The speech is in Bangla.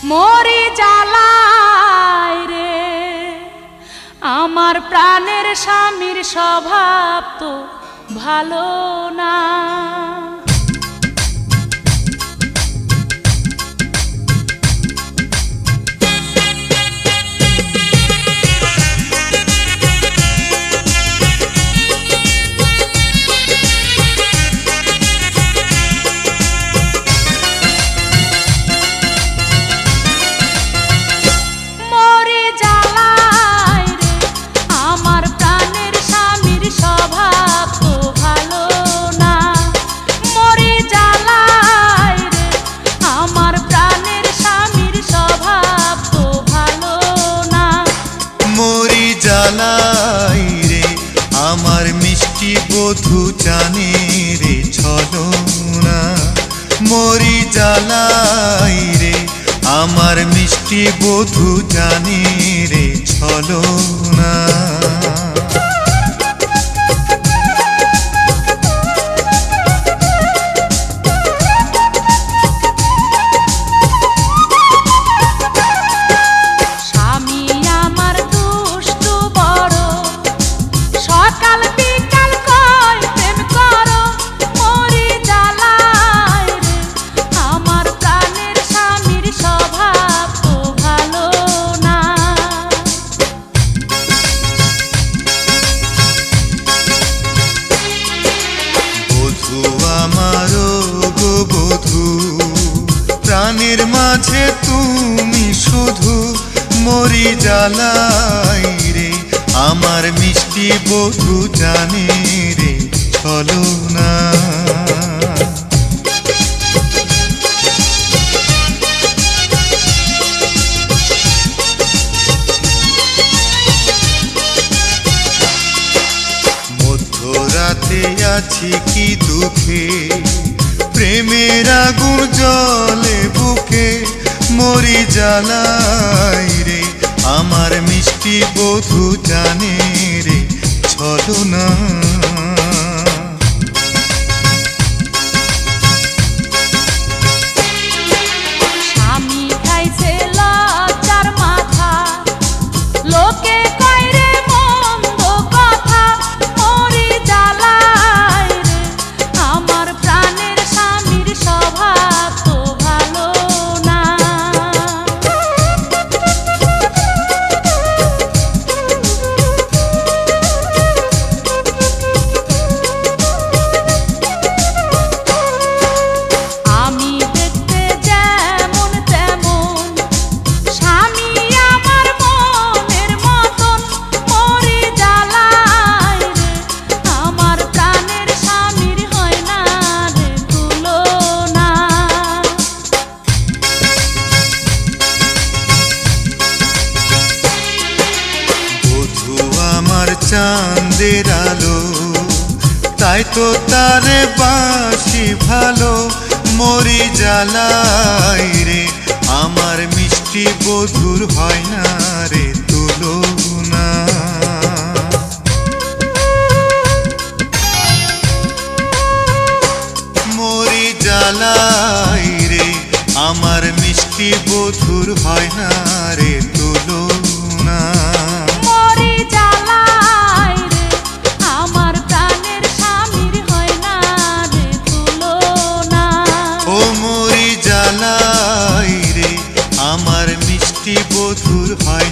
মরি জ্বালায় রে আমার প্রাণের স্বামীর স্বভাব তো ভালো না। আমার মিষ্টি বধূ জানে রে ছলনা, মরি জ্বালাই রে আমার মিষ্টি বধূ জানে রে ছলনা। প্রাণের মাঝে তুমি শুধু, মরি জ্বালাই রে আমার মিষ্টি বধূ জানে রে ছলনা। মধ্যরাতে আছি কি দুঃখে, প্রেমের আগুন জ্বলে বুকে, মরি জ্বালাই রে আমার মিষ্টি বধূ জানে রে ছলনা। স্বামী খাইছে লজ্জার মাথা, লোকে কয় রে মন্দ কথা, মরি জ্বালাই রে আমার প্রাণের স্বামীর স্বভাব তো ভালো না। আমি দেখতে যেমন তেমন, স্বামী আমার মনের মতন, মরি জ্বালাই রে আমার প্রাণের স্বামীর হয় না রে তুলনা। বধূ আমার চাঁদের আলো, তাই তো তারে বাসি ভালো, মরি জ্বালাই রে আমার মিষ্টি বধূর হয় না রে তুলনা। মরি জ্বালাই রে আমার মিষ্টি বধূর হয় না রে তুলনা। মরি জ্বালাই রে আমার প্রাণের স্বামীর হয় না রে তুলনা। ও মরি জ্বালাই রে আমার মিষ্টি বধূর হয়